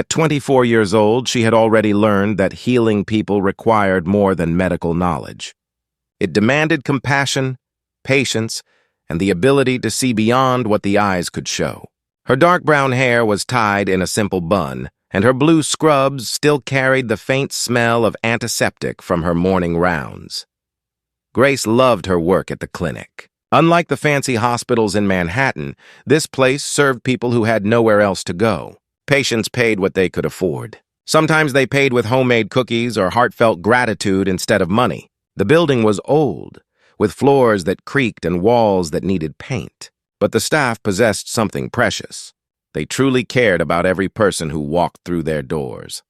At 24 years old, she had already learned that healing people required more than medical knowledge. It demanded compassion, patience, and the ability to see beyond what the eyes could show. Her dark brown hair was tied in a simple bun, and her blue scrubs still carried the faint smell of antiseptic from her morning rounds. Grace loved her work at the clinic. Unlike the fancy hospitals in Manhattan, this place served people who had nowhere else to go. Patients paid what they could afford. Sometimes they paid with homemade cookies or heartfelt gratitude instead of money. The building was old, with floors that creaked and walls that needed paint. But the staff possessed something precious. They truly cared about every person who walked through their doors.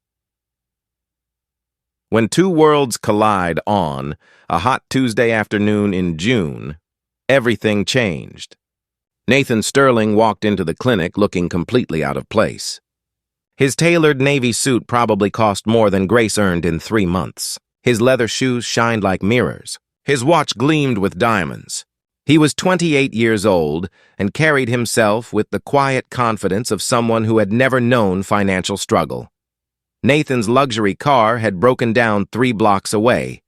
When two worlds collide on a hot Tuesday afternoon in June, everything changed. Nathan Sterling walked into the clinic looking completely out of place. His tailored navy suit probably cost more than Grace earned in 3 months. His leather shoes shined like mirrors. His watch gleamed with diamonds. He was 28 years old and carried himself with the quiet confidence of someone who had never known financial struggle. Nathan's luxury car had broken down 3 blocks away.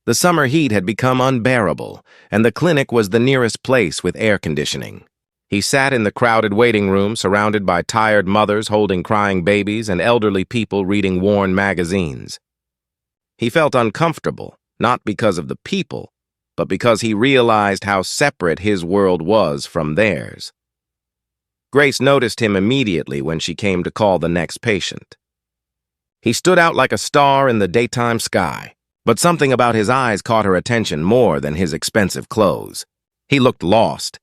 The summer heat had become unbearable, and the clinic was the nearest place with air conditioning. He sat in the crowded waiting room surrounded by tired mothers holding crying babies and elderly people reading worn magazines. He felt uncomfortable, not because of the people, but because he realized how separate his world was from theirs. Grace noticed him immediately when she came to call the next patient. He stood out like a star in the daytime sky, but something about his eyes caught her attention more than his expensive clothes. He looked lost.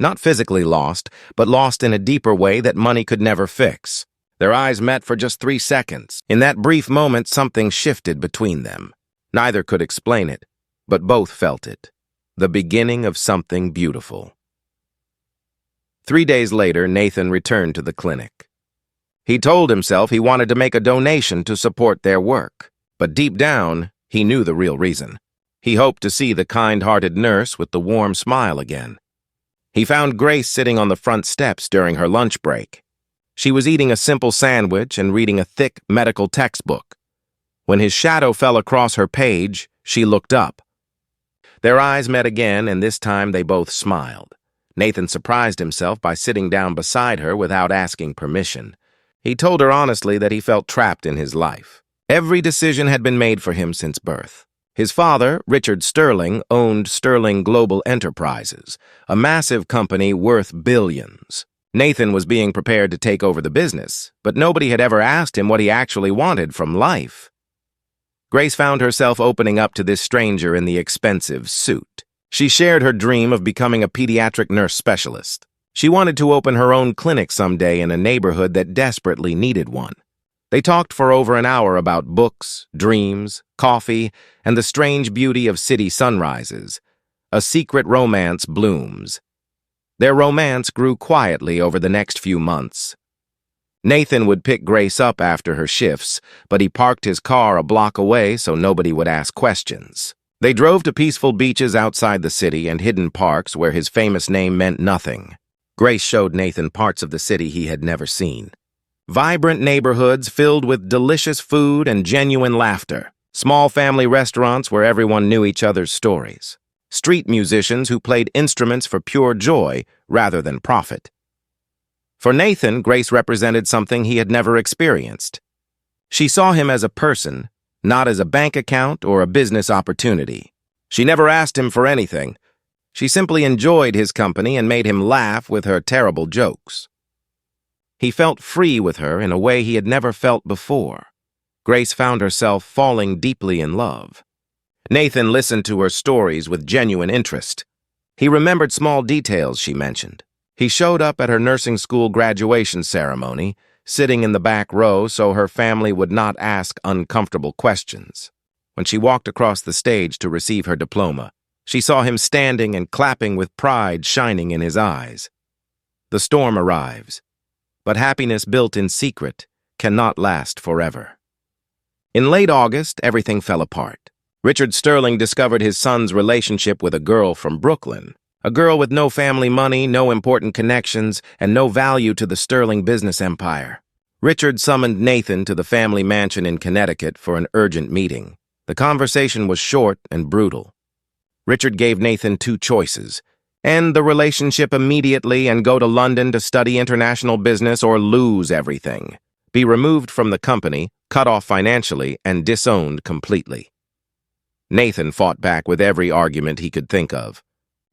Not physically lost, but lost in a deeper way that money could never fix. Their eyes met for just 3 seconds. In that brief moment, something shifted between them. Neither could explain it, but both felt it. The beginning of something beautiful. 3 days later, Nathan returned to the clinic. He told himself he wanted to make a donation to support their work, but deep down, he knew the real reason. He hoped to see the kind-hearted nurse with the warm smile again. He found Grace sitting on the front steps during her lunch break. She was eating a simple sandwich and reading a thick medical textbook. When his shadow fell across her page, she looked up. Their eyes met again, and this time they both smiled. Nathan surprised himself by sitting down beside her without asking permission. He told her honestly that he felt trapped in his life. Every decision had been made for him since birth. His father, Richard Sterling, owned Sterling Global Enterprises, a massive company worth billions. Nathan was being prepared to take over the business, but nobody had ever asked him what he actually wanted from life. Grace found herself opening up to this stranger in the expensive suit. She shared her dream of becoming a pediatric nurse specialist. She wanted to open her own clinic someday in a neighborhood that desperately needed one. They talked for over an hour about books, dreams, coffee, and the strange beauty of city sunrises. A secret romance blooms. Their romance grew quietly over the next few months. Nathan would pick Grace up after her shifts, but he parked his car a block away so nobody would ask questions. They drove to peaceful beaches outside the city and hidden parks where his famous name meant nothing. Grace showed Nathan parts of the city he had never seen. Vibrant neighborhoods filled with delicious food and genuine laughter. Small family restaurants where everyone knew each other's stories. Street musicians who played instruments for pure joy rather than profit. For Nathan, Grace represented something he had never experienced. She saw him as a person, not as a bank account or a business opportunity. She never asked him for anything. She simply enjoyed his company and made him laugh with her terrible jokes. He felt free with her in a way he had never felt before. Grace found herself falling deeply in love. Nathan listened to her stories with genuine interest. He remembered small details she mentioned. He showed up at her nursing school graduation ceremony, sitting in the back row so her family would not ask uncomfortable questions. When she walked across the stage to receive her diploma, she saw him standing and clapping with pride shining in his eyes. The storm arrives, but happiness built in secret cannot last forever. In late August, everything fell apart. Richard Sterling discovered his son's relationship with a girl from Brooklyn, a girl with no family money, no important connections, and no value to the Sterling business empire. Richard summoned Nathan to the family mansion in Connecticut for an urgent meeting. The conversation was short and brutal. Richard gave Nathan two choices: end the relationship immediately and go to London to study international business, or lose everything. Be removed from the company, cut off financially, and disowned completely. Nathan fought back with every argument he could think of.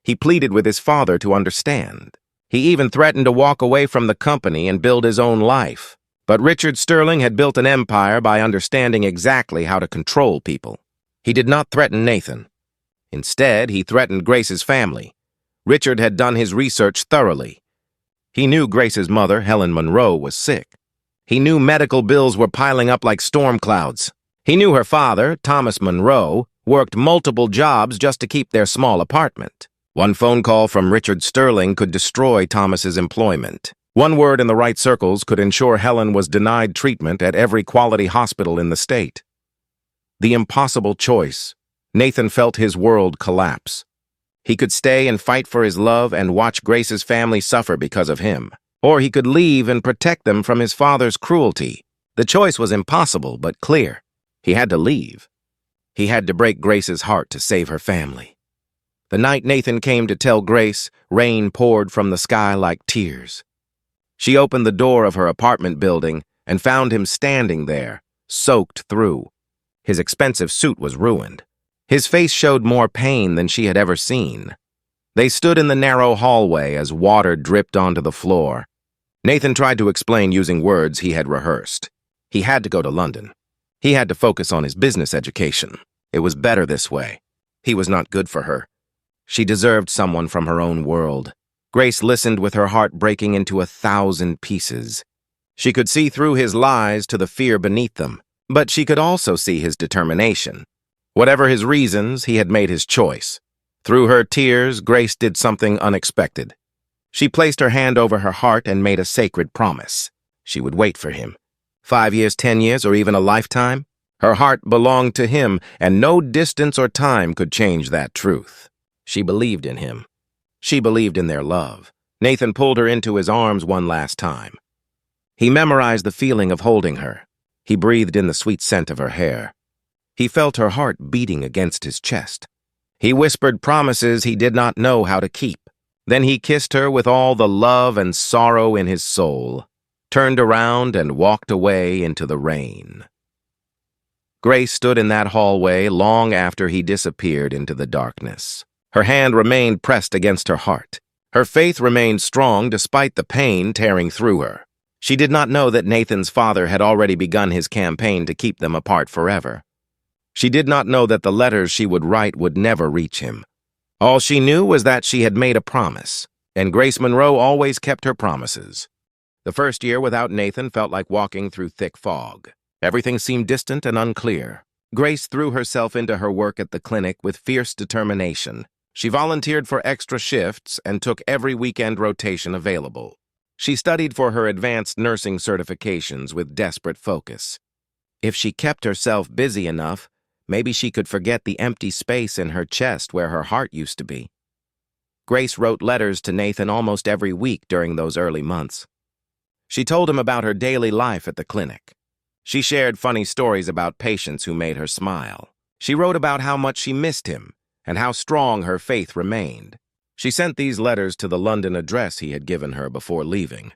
He pleaded with his father to understand. He even threatened to walk away from the company and build his own life. But Richard Sterling had built an empire by understanding exactly how to control people. He did not threaten Nathan. Instead, he threatened Grace's family. Richard had done his research thoroughly. He knew Grace's mother, Helen Monroe, was sick. He knew medical bills were piling up like storm clouds. He knew her father, Thomas Monroe, worked multiple jobs just to keep their small apartment. One phone call from Richard Sterling could destroy Thomas's employment. One word in the right circles could ensure Helen was denied treatment at every quality hospital in the state. The impossible choice. Nathan felt his world collapse. He could stay and fight for his love and watch Grace's family suffer because of him. Or he could leave and protect them from his father's cruelty. The choice was impossible but clear. He had to leave. He had to break Grace's heart to save her family. The night Nathan came to tell Grace, rain poured from the sky like tears. She opened the door of her apartment building and found him standing there, soaked through. His expensive suit was ruined. His face showed more pain than she had ever seen. They stood in the narrow hallway as water dripped onto the floor. Nathan tried to explain using words he had rehearsed. He had to go to London. He had to focus on his business education. It was better this way. He was not good for her. She deserved someone from her own world. Grace listened with her heart breaking into 1,000 pieces. She could see through his lies to the fear beneath them, but she could also see his determination. Whatever his reasons, he had made his choice. Through her tears, Grace did something unexpected. She placed her hand over her heart and made a sacred promise. She would wait for him. 5 years, 10 years, or even a lifetime? Her heart belonged to him, and no distance or time could change that truth. She believed in him. She believed in their love. Nathan pulled her into his arms one last time. He memorized the feeling of holding her. He breathed in the sweet scent of her hair. He felt her heart beating against his chest. He whispered promises he did not know how to keep. Then he kissed her with all the love and sorrow in his soul, turned around and walked away into the rain. Grace stood in that hallway long after he disappeared into the darkness. Her hand remained pressed against her heart. Her faith remained strong despite the pain tearing through her. She did not know that Nathan's father had already begun his campaign to keep them apart forever. She did not know that the letters she would write would never reach him. All she knew was that she had made a promise, and Grace Monroe always kept her promises. The first year without Nathan felt like walking through thick fog. Everything seemed distant and unclear. Grace threw herself into her work at the clinic with fierce determination. She volunteered for extra shifts and took every weekend rotation available. She studied for her advanced nursing certifications with desperate focus. If she kept herself busy enough, maybe she could forget the empty space in her chest where her heart used to be. Grace wrote letters to Nathan almost every week during those early months. She told him about her daily life at the clinic. She shared funny stories about patients who made her smile. She wrote about how much she missed him and how strong her faith remained. She sent these letters to the London address he had given her before leaving.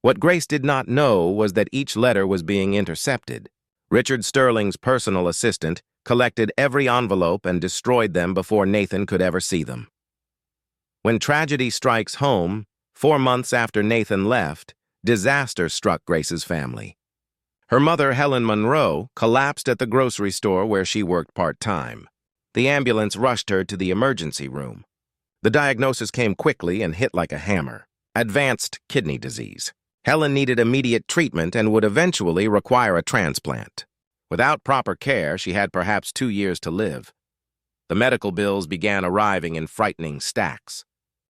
What Grace did not know was that each letter was being intercepted. Richard Sterling's personal assistant collected every envelope and destroyed them before Nathan could ever see them. When tragedy strikes home, 4 months after Nathan left, disaster struck Grace's family. Her mother, Helen Monroe, collapsed at the grocery store where she worked part-time. The ambulance rushed her to the emergency room. The diagnosis came quickly and hit like a hammer: advanced kidney disease. Helen needed immediate treatment and would eventually require a transplant. Without proper care, she had perhaps 2 years to live. The medical bills began arriving in frightening stacks.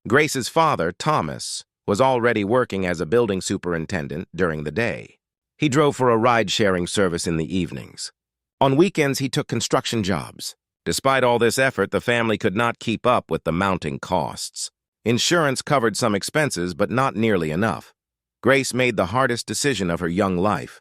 Grace's father, Thomas, was already working as a building superintendent during the day. He drove for a ride-sharing service in the evenings. On weekends, he took construction jobs. Despite all this effort, the family could not keep up with the mounting costs. Insurance covered some expenses, but not nearly enough. Grace made the hardest decision of her young life.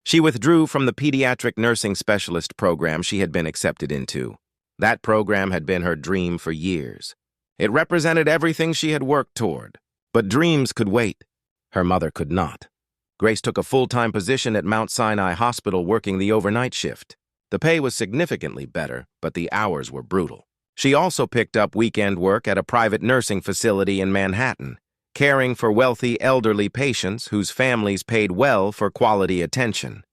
She withdrew from the pediatric nursing specialist program she had been accepted into. That program had been her dream for years. It represented everything she had worked toward. But dreams could wait. Her mother could not. Grace took a full-time position at Mount Sinai Hospital working the overnight shift. The pay was significantly better, but the hours were brutal. She also picked up weekend work at a private nursing facility in Manhattan, caring for wealthy elderly patients whose families paid well for quality attention.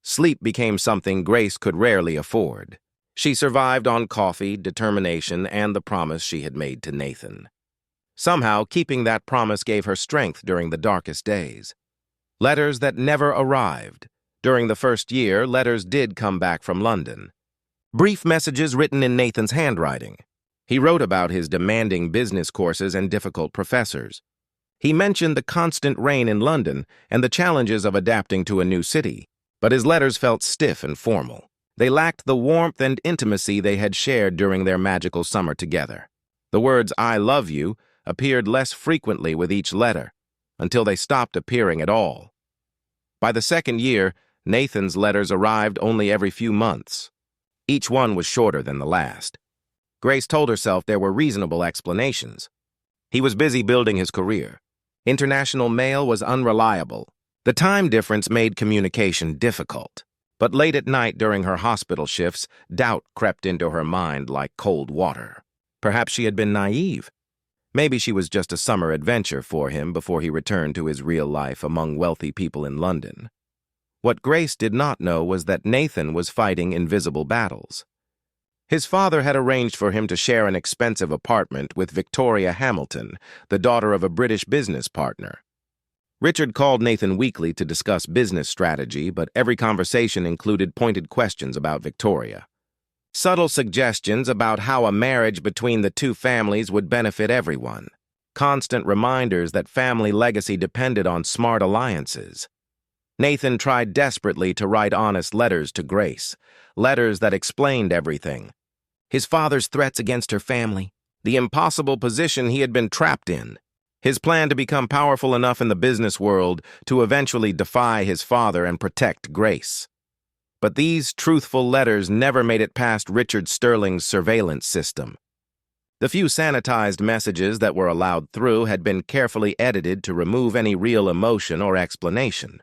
Sleep became something Grace could rarely afford. She survived on coffee, determination, and the promise she had made to Nathan. Somehow, keeping that promise gave her strength during the darkest days. Letters that never arrived. During the first year, letters did come back from London. Brief messages written in Nathan's handwriting. He wrote about his demanding business courses and difficult professors. He mentioned the constant rain in London and the challenges of adapting to a new city. But his letters felt stiff and formal. They lacked the warmth and intimacy they had shared during their magical summer together. The words, "I love you," appeared less frequently with each letter, until they stopped appearing at all. By the second year, Nathan's letters arrived only every few months. Each one was shorter than the last. Grace told herself there were reasonable explanations. He was busy building his career. International mail was unreliable. The time difference made communication difficult. But late at night during her hospital shifts, doubt crept into her mind like cold water. Perhaps she had been naive. Maybe she was just a summer adventure for him before he returned to his real life among wealthy people in London. What Grace did not know was that Nathan was fighting invisible battles. His father had arranged for him to share an expensive apartment with Victoria Hamilton, the daughter of a British business partner. Richard called Nathan weekly to discuss business strategy, but every conversation included pointed questions about Victoria. Subtle suggestions about how a marriage between the two families would benefit everyone. Constant reminders that family legacy depended on smart alliances. Nathan tried desperately to write honest letters to Grace, letters that explained everything. His father's threats against her family, the impossible position he had been trapped in, his plan to become powerful enough in the business world to eventually defy his father and protect Grace. But these truthful letters never made it past Richard Sterling's surveillance system. The few sanitized messages that were allowed through had been carefully edited to remove any real emotion or explanation.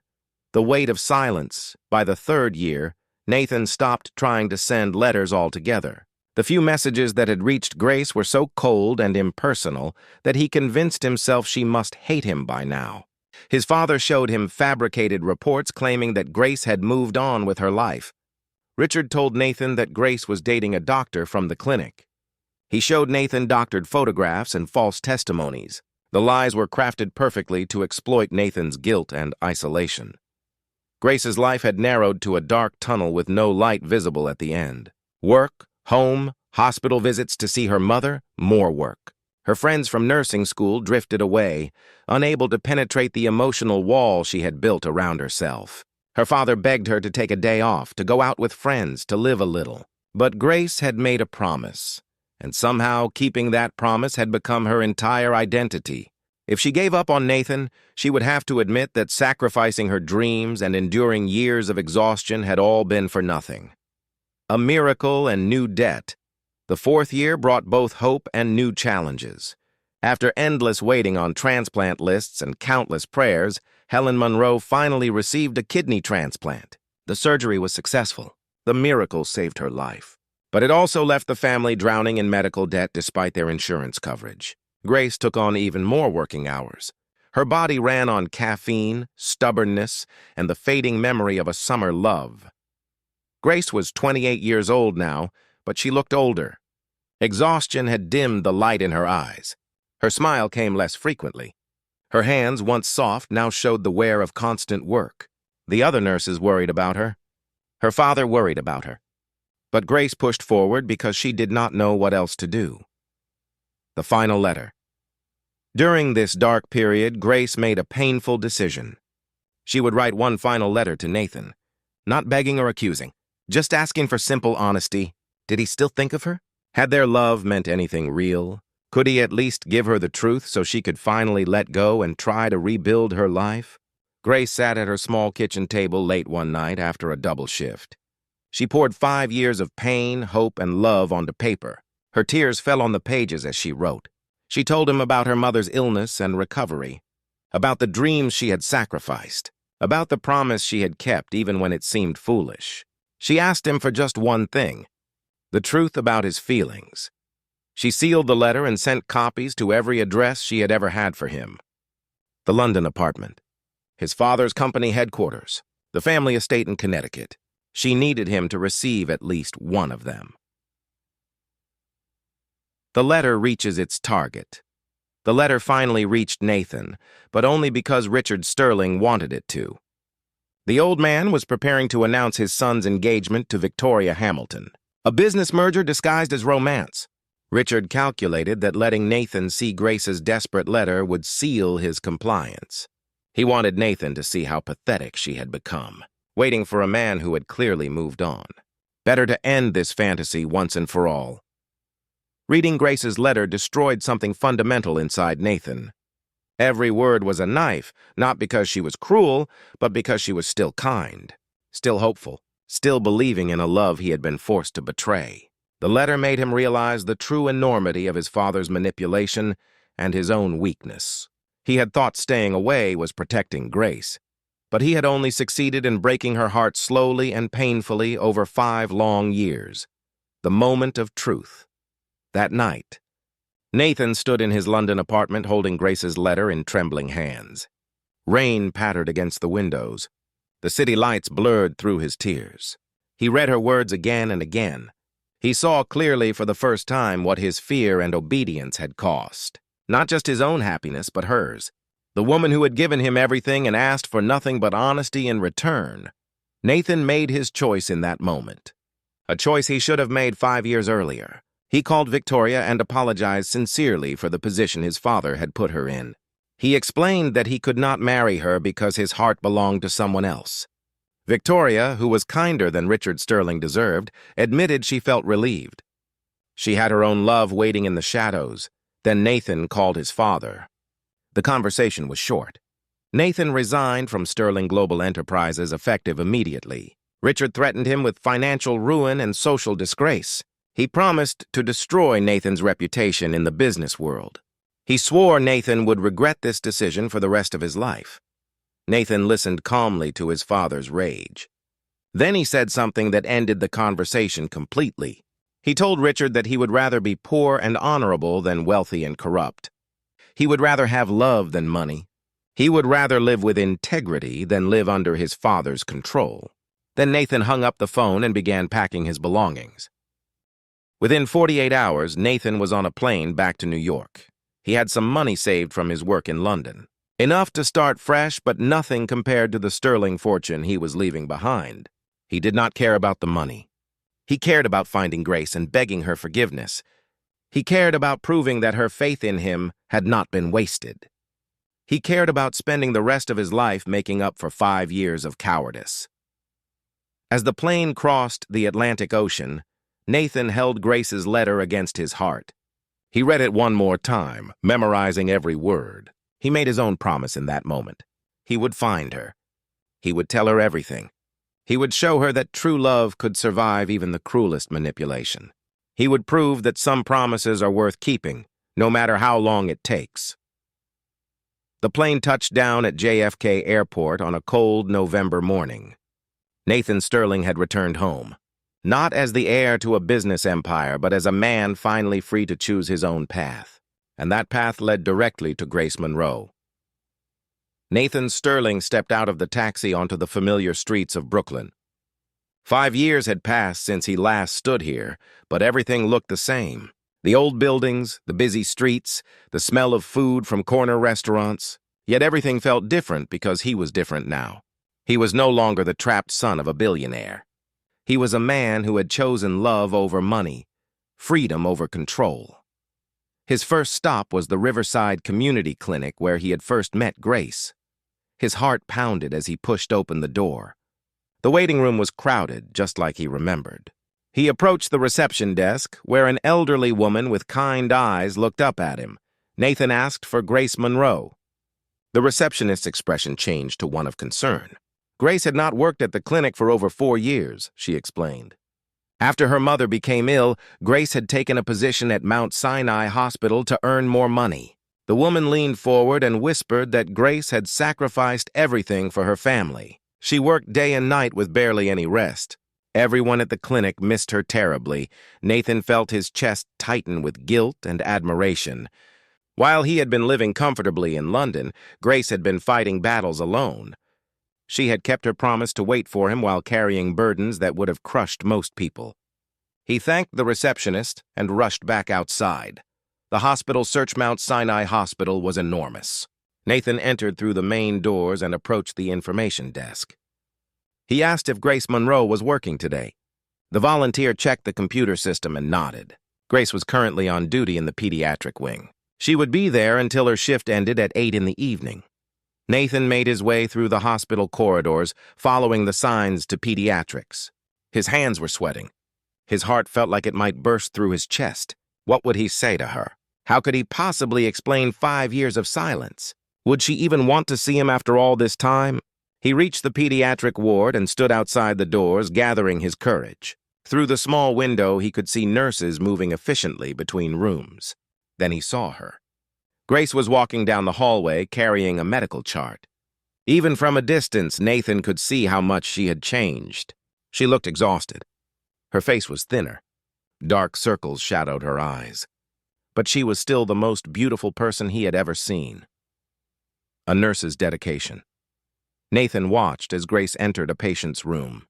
The weight of silence. By the third year, Nathan stopped trying to send letters altogether. The few messages that had reached Grace were so cold and impersonal that he convinced himself she must hate him by now. His father showed him fabricated reports claiming that Grace had moved on with her life. Richard told Nathan that Grace was dating a doctor from the clinic. He showed Nathan doctored photographs and false testimonies. The lies were crafted perfectly to exploit Nathan's guilt and isolation. Grace's life had narrowed to a dark tunnel with no light visible at the end. Work, home, hospital visits to see her mother, more work. Her friends from nursing school drifted away, unable to penetrate the emotional wall she had built around herself. Her father begged her to take a day off, to go out with friends, to live a little. But Grace had made a promise, and somehow keeping that promise had become her entire identity. If she gave up on Nathan, she would have to admit that sacrificing her dreams and enduring years of exhaustion had all been for nothing. A miracle and new debt. The fourth year brought both hope and new challenges. After endless waiting on transplant lists and countless prayers, Helen Monroe finally received a kidney transplant. The surgery was successful. The miracle saved her life. But it also left the family drowning in medical debt despite their insurance coverage. Grace took on even more working hours. Her body ran on caffeine, stubbornness, and the fading memory of a summer love. Grace was 28 years old now, but she looked older. Exhaustion had dimmed the light in her eyes. Her smile came less frequently. Her hands, once soft, now showed the wear of constant work. The other nurses worried about her. Her father worried about her. But Grace pushed forward because she did not know what else to do. The final letter. During this dark period, Grace made a painful decision. She would write one final letter to Nathan, not begging or accusing. Just asking for simple honesty. Did he still think of her? Had their love meant anything real? Could he at least give her the truth so she could finally let go and try to rebuild her life? Grace sat at her small kitchen table late one night after a double shift. She poured 5 years of pain, hope, and love onto paper. Her tears fell on the pages as she wrote. She told him about her mother's illness and recovery, about the dreams she had sacrificed, about the promise she had kept even when it seemed foolish. She asked him for just one thing, the truth about his feelings. She sealed the letter and sent copies to every address she had ever had for him. The London apartment, his father's company headquarters, the family estate in Connecticut. She needed him to receive at least one of them. The letter reaches its target. The letter finally reached Nathan, but only because Richard Sterling wanted it to. The old man was preparing to announce his son's engagement to Victoria Hamilton, a business merger disguised as romance. Richard calculated that letting Nathan see Grace's desperate letter would seal his compliance. He wanted Nathan to see how pathetic she had become, waiting for a man who had clearly moved on. Better to end this fantasy once and for all. Reading Grace's letter destroyed something fundamental inside Nathan. Every word was a knife, not because she was cruel, but because she was still kind, still hopeful, still believing in a love he had been forced to betray. The letter made him realize the true enormity of his father's manipulation and his own weakness. He had thought staying away was protecting Grace, but he had only succeeded in breaking her heart slowly and painfully over 5 long years. The moment of truth. That night, Nathan stood in his London apartment holding Grace's letter in trembling hands. Rain pattered against the windows. The city lights blurred through his tears. He read her words again and again. He saw clearly for the first time what his fear and obedience had cost. Not just his own happiness, but hers. The woman who had given him everything and asked for nothing but honesty in return. Nathan made his choice in that moment. A choice he should have made 5 years earlier. He called Victoria and apologized sincerely for the position his father had put her in. He explained that he could not marry her because his heart belonged to someone else. Victoria, who was kinder than Richard Sterling deserved, admitted she felt relieved. She had her own love waiting in the shadows. Then Nathan called his father. The conversation was short. Nathan resigned from Sterling Global Enterprises effective immediately. Richard threatened him with financial ruin and social disgrace. He promised to destroy Nathan's reputation in the business world. He swore Nathan would regret this decision for the rest of his life. Nathan listened calmly to his father's rage. Then he said something that ended the conversation completely. He told Richard that he would rather be poor and honorable than wealthy and corrupt. He would rather have love than money. He would rather live with integrity than live under his father's control. Then Nathan hung up the phone and began packing his belongings. Within 48 hours, Nathan was on a plane back to New York. He had some money saved from his work in London. Enough to start fresh, but nothing compared to the sterling fortune he was leaving behind. He did not care about the money. He cared about finding Grace and begging her forgiveness. He cared about proving that her faith in him had not been wasted. He cared about spending the rest of his life making up for 5 years of cowardice. As the plane crossed the Atlantic Ocean, Nathan held Grace's letter against his heart. He read it one more time, memorizing every word. He made his own promise in that moment. He would find her. He would tell her everything. He would show her that true love could survive even the cruelest manipulation. He would prove that some promises are worth keeping, no matter how long it takes. The plane touched down at JFK Airport on a cold November morning. Nathan Sterling had returned home. Not as the heir to a business empire, but as a man finally free to choose his own path. And that path led directly to Grace Monroe. Nathan Sterling stepped out of the taxi onto the familiar streets of Brooklyn. 5 years had passed since he last stood here, but everything looked the same. The old buildings, the busy streets, the smell of food from corner restaurants. Yet everything felt different because he was different now. He was no longer the trapped son of a billionaire. He was a man who had chosen love over money, freedom over control. His first stop was the Riverside Community Clinic where he had first met Grace. His heart pounded as he pushed open the door. The waiting room was crowded, just like he remembered. He approached the reception desk, where an elderly woman with kind eyes looked up at him. Nathan asked for Grace Monroe. The receptionist's expression changed to one of concern. Grace had not worked at the clinic for over 4 years, she explained. After her mother became ill, Grace had taken a position at Mount Sinai Hospital to earn more money. The woman leaned forward and whispered that Grace had sacrificed everything for her family. She worked day and night with barely any rest. Everyone at the clinic missed her terribly. Nathan felt his chest tighten with guilt and admiration. While he had been living comfortably in London, Grace had been fighting battles alone. She had kept her promise to wait for him while carrying burdens that would have crushed most people. He thanked the receptionist and rushed back outside. The hospital search Mount Sinai Hospital was enormous. Nathan entered through the main doors and approached the information desk. He asked if Grace Monroe was working today. The volunteer checked the computer system and nodded. Grace was currently on duty in the pediatric wing. She would be there until her shift ended at 8 in the evening. Nathan made his way through the hospital corridors, following the signs to pediatrics. His hands were sweating. His heart felt like it might burst through his chest. What would he say to her? How could he possibly explain 5 years of silence? Would she even want to see him after all this time? He reached the pediatric ward and stood outside the doors, gathering his courage. Through the small window, he could see nurses moving efficiently between rooms. Then he saw her. Grace was walking down the hallway, carrying a medical chart. Even from a distance, Nathan could see how much she had changed. She looked exhausted. Her face was thinner. Dark circles shadowed her eyes. But she was still the most beautiful person he had ever seen. A nurse's dedication. Nathan watched as Grace entered a patient's room.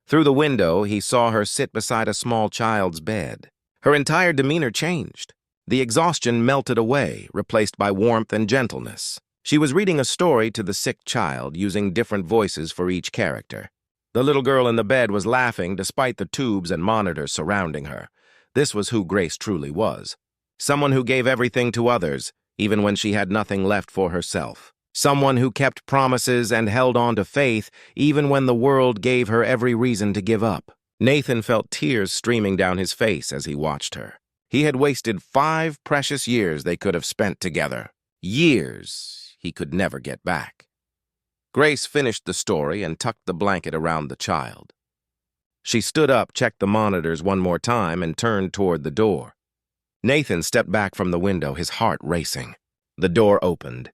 Through the window, he saw her sit beside a small child's bed. Her entire demeanor changed. The exhaustion melted away, replaced by warmth and gentleness. She was reading a story to the sick child, using different voices for each character. The little girl in the bed was laughing despite the tubes and monitors surrounding her. This was who Grace truly was. Someone who gave everything to others, even when she had nothing left for herself. Someone who kept promises and held on to faith, even when the world gave her every reason to give up. Nathan felt tears streaming down his face as he watched her. He had wasted 5 precious years they could have spent together. Years he could never get back. Grace finished the story and tucked the blanket around the child. She stood up, checked the monitors one more time, and turned toward the door. Nathan stepped back from the window, his heart racing. The door opened.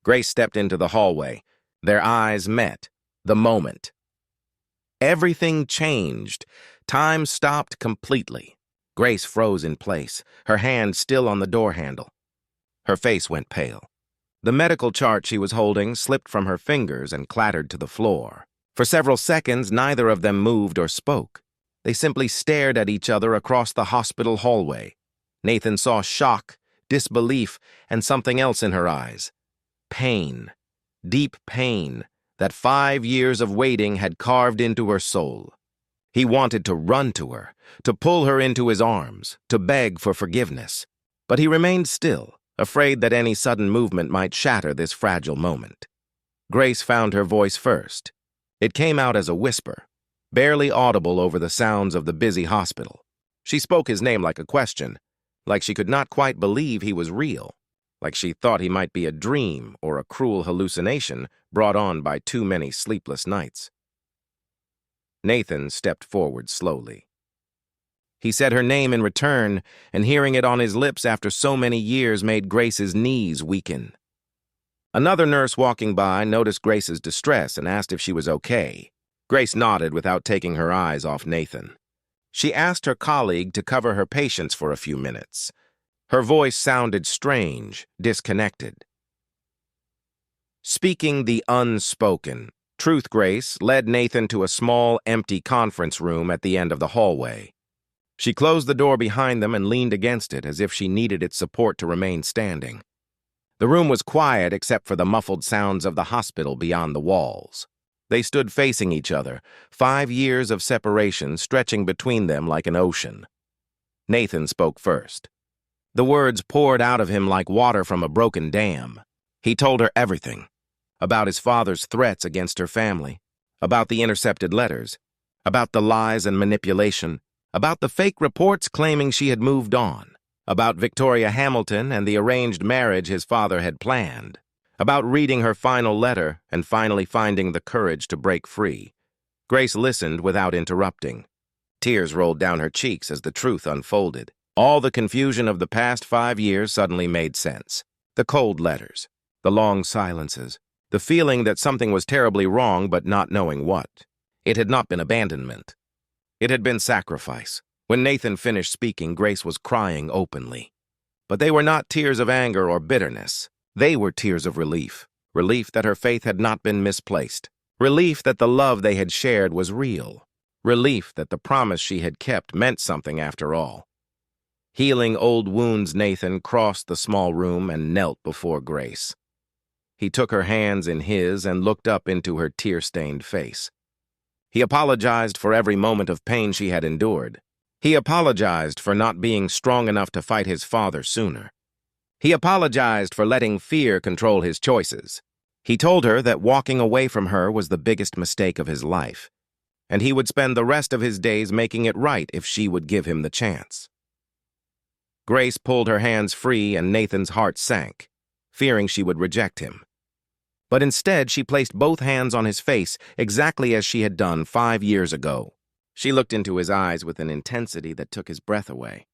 Grace stepped into the hallway. Their eyes met. The moment. Everything changed. Time stopped completely. Grace froze in place, her hand still on the door handle. Her face went pale. The medical chart she was holding slipped from her fingers and clattered to the floor. For several seconds, neither of them moved or spoke. They simply stared at each other across the hospital hallway. Nathan saw shock, disbelief, and something else in her eyes. Pain. Deep pain that 5 years of waiting had carved into her soul. He wanted to run to her, to pull her into his arms, to beg for forgiveness. But he remained still, afraid that any sudden movement might shatter this fragile moment. Grace found her voice first. It came out as a whisper, barely audible over the sounds of the busy hospital. She spoke his name like a question, like she could not quite believe he was real, like she thought he might be a dream or a cruel hallucination brought on by too many sleepless nights. Nathan stepped forward slowly. He said her name in return, and hearing it on his lips after so many years made Grace's knees weaken. Another nurse walking by noticed Grace's distress and asked if she was okay. Grace nodded without taking her eyes off Nathan. She asked her colleague to cover her patients for a few minutes. Her voice sounded strange, disconnected. Speaking the unspoken, Truth Grace led Nathan to a small, empty conference room at the end of the hallway. She closed the door behind them and leaned against it as if she needed its support to remain standing. The room was quiet except for the muffled sounds of the hospital beyond the walls. They stood facing each other, 5 years of separation stretching between them like an ocean. Nathan spoke first. The words poured out of him like water from a broken dam. He told her everything. About his father's threats against her family, about the intercepted letters, about the lies and manipulation, About the fake reports claiming she had moved on, about Victoria Hamilton and the arranged marriage his father had planned, about reading her final letter and finally finding the courage to break free. Grace listened without interrupting. Tears rolled down her cheeks as the truth unfolded. All the confusion of the past 5 years suddenly made sense. The cold letters, the long silences, the feeling that something was terribly wrong but not knowing what. It had not been abandonment. It had been sacrifice. When Nathan finished speaking, Grace was crying openly. But they were not tears of anger or bitterness. They were tears of relief. Relief that her faith had not been misplaced. Relief that the love they had shared was real. Relief that the promise she had kept meant something after all. Healing old wounds, Nathan crossed the small room and knelt before Grace. He took her hands in his and looked up into her tear-stained face. He apologized for every moment of pain she had endured. He apologized for not being strong enough to fight his father sooner. He apologized for letting fear control his choices. He told her that walking away from her was the biggest mistake of his life, and he would spend the rest of his days making it right if she would give him the chance. Grace pulled her hands free and Nathan's heart sank, fearing she would reject him. But instead, she placed both hands on his face exactly as she had done 5 years ago. She looked into his eyes with an intensity that took his breath away.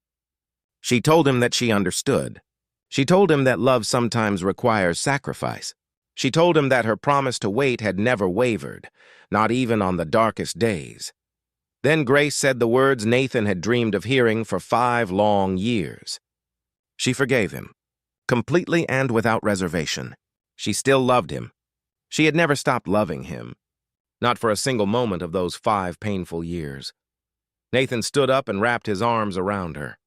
She told him that she understood. She told him that love sometimes requires sacrifice. She told him that her promise to wait had never wavered, not even on the darkest days. Then Grace said the words Nathan had dreamed of hearing for 5 long years. She forgave him, completely and without reservation. She still loved him. She had never stopped loving him, not for a single moment of those 5 painful years. Nathan stood up and wrapped his arms around her.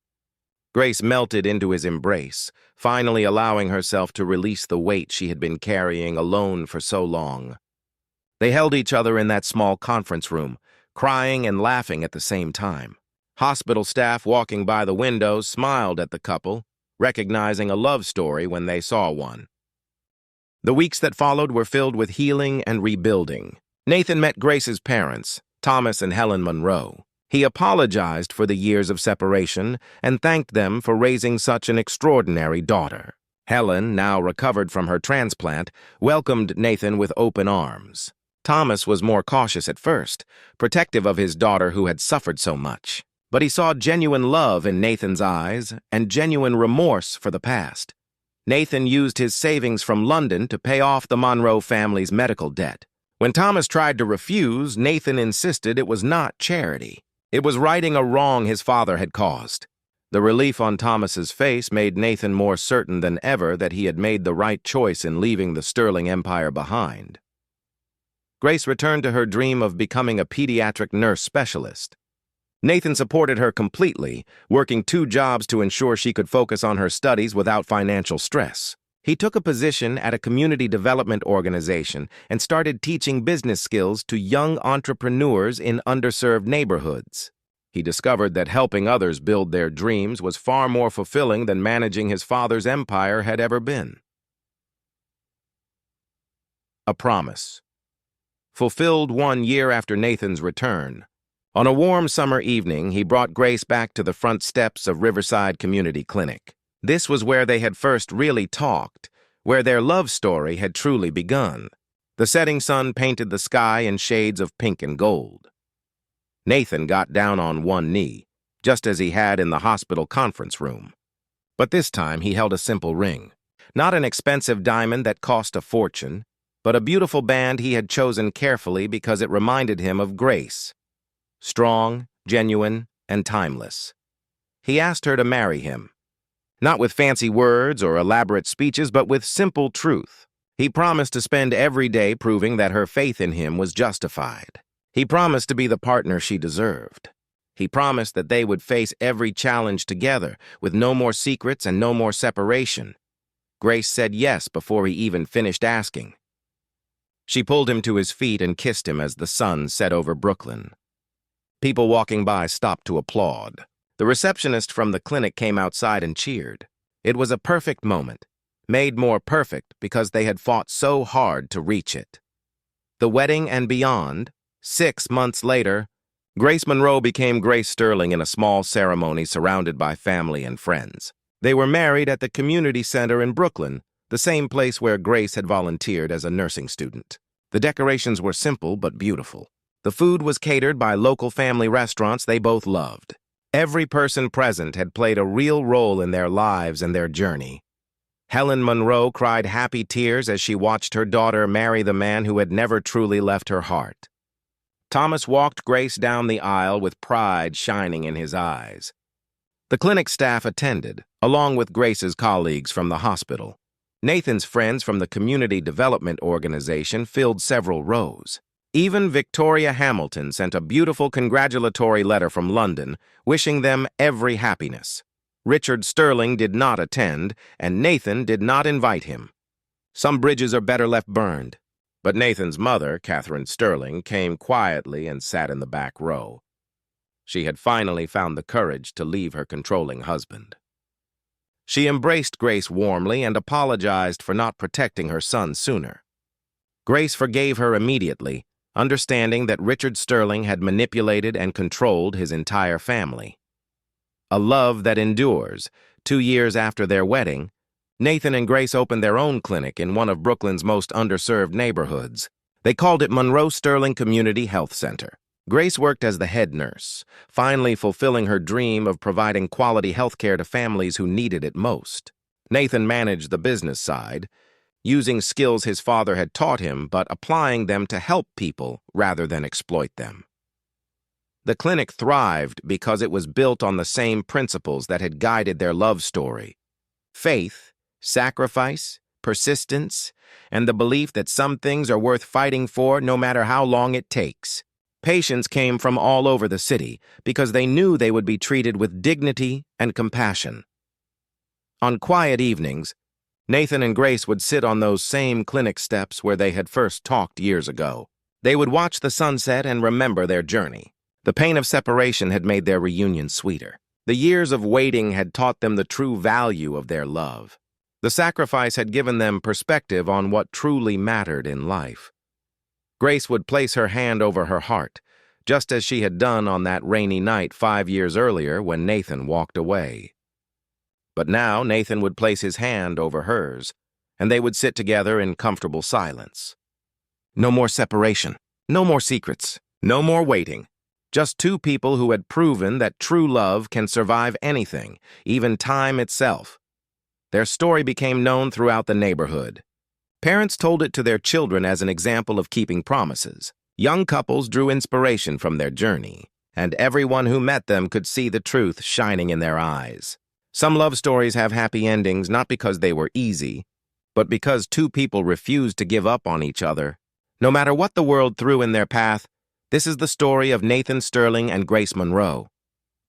Grace melted into his embrace, finally allowing herself to release the weight she had been carrying alone for so long. They held each other in that small conference room, crying and laughing at the same time. Hospital staff walking by the windows smiled at the couple, recognizing a love story when they saw one. The weeks that followed were filled with healing and rebuilding. Nathan met Grace's parents, Thomas and Helen Monroe. He apologized for the years of separation and thanked them for raising such an extraordinary daughter. Helen, now recovered from her transplant, welcomed Nathan with open arms. Thomas was more cautious at first, protective of his daughter who had suffered so much. But he saw genuine love in Nathan's eyes and genuine remorse for the past. Nathan used his savings from London to pay off the Monroe family's medical debt. When Thomas tried to refuse, Nathan insisted it was not charity. It was righting a wrong his father had caused. The relief on Thomas's face made Nathan more certain than ever that he had made the right choice in leaving the Sterling Empire behind. Grace returned to her dream of becoming a pediatric nurse specialist. Nathan supported her completely, working 2 jobs to ensure she could focus on her studies without financial stress. He took a position at a community development organization and started teaching business skills to young entrepreneurs in underserved neighborhoods. He discovered that helping others build their dreams was far more fulfilling than managing his father's empire had ever been. A promise. Fulfilled 1 year after Nathan's return. On a warm summer evening, he brought Grace back to the front steps of Riverside Community Clinic. This was where they had first really talked, where their love story had truly begun. The setting sun painted the sky in shades of pink and gold. Nathan got down on one knee, just as he had in the hospital conference room. But this time he held a simple ring. Not an expensive diamond that cost a fortune, but a beautiful band he had chosen carefully because it reminded him of Grace. Strong, genuine, and timeless. He asked her to marry him. Not with fancy words or elaborate speeches, but with simple truth. He promised to spend every day proving that her faith in him was justified. He promised to be the partner she deserved. He promised that they would face every challenge together, with no more secrets and no more separation. Grace said yes before he even finished asking. She pulled him to his feet and kissed him as the sun set over Brooklyn. People walking by stopped to applaud. The receptionist from the clinic came outside and cheered. It was a perfect moment, made more perfect because they had fought so hard to reach it. The wedding and beyond, 6 months later, Grace Monroe became Grace Sterling in a small ceremony surrounded by family and friends. They were married at the community center in Brooklyn, the same place where Grace had volunteered as a nursing student. The decorations were simple but beautiful. The food was catered by local family restaurants they both loved. Every person present had played a real role in their lives and their journey. Helen Monroe cried happy tears as she watched her daughter marry the man who had never truly left her heart. Thomas walked Grace down the aisle with pride shining in his eyes. The clinic staff attended, along with Grace's colleagues from the hospital. Nathan's friends from the Community Development Organization filled several rows. Even Victoria Hamilton sent a beautiful congratulatory letter from London, wishing them every happiness. Richard Sterling did not attend, and Nathan did not invite him. Some bridges are better left burned. But Nathan's mother, Catherine Sterling, came quietly and sat in the back row. She had finally found the courage to leave her controlling husband. She embraced Grace warmly and apologized for not protecting her son sooner. Grace forgave her immediately, understanding that Richard Sterling had manipulated and controlled his entire family. A love that endures. 2 years after their wedding, Nathan and Grace opened their own clinic in one of Brooklyn's most underserved neighborhoods. They called it Monroe Sterling Community Health Center. Grace worked as the head nurse, finally fulfilling her dream of providing quality health care to families who needed it most. Nathan managed the business side, using skills his father had taught him but applying them to help people rather than exploit them. The clinic thrived because it was built on the same principles that had guided their love story: faith, sacrifice, persistence, and the belief that some things are worth fighting for no matter how long it takes. Patients came from all over the city because they knew they would be treated with dignity and compassion. On quiet evenings, Nathan and Grace would sit on those same clinic steps where they had first talked years ago. They would watch the sunset and remember their journey. The pain of separation had made their reunion sweeter. The years of waiting had taught them the true value of their love. The sacrifice had given them perspective on what truly mattered in life. Grace would place her hand over her heart, just as she had done on that rainy night 5 years earlier when Nathan walked away. But now Nathan would place his hand over hers, and they would sit together in comfortable silence. No more separation, no more secrets, no more waiting. Just two people who had proven that true love can survive anything, even time itself. Their story became known throughout the neighborhood. Parents told it to their children as an example of keeping promises. Young couples drew inspiration from their journey, and everyone who met them could see the truth shining in their eyes. Some love stories have happy endings not because they were easy, but because two people refused to give up on each other. No matter what the world threw in their path, this is the story of Nathan Sterling and Grace Monroe,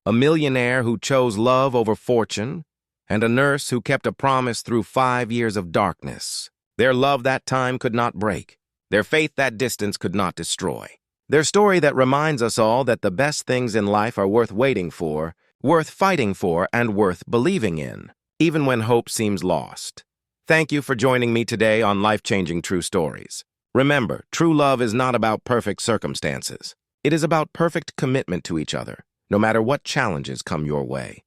a millionaire who chose love over fortune, and a nurse who kept a promise through 5 years of darkness. Their love that time could not break. Their faith that distance could not destroy. Their story that reminds us all that the best things in life are worth waiting for, worth fighting for, and worth believing in, even when hope seems lost. Thank you for joining me today on Life-Changing True Stories. Remember, true love is not about perfect circumstances. It is about perfect commitment to each other, no matter what challenges come your way.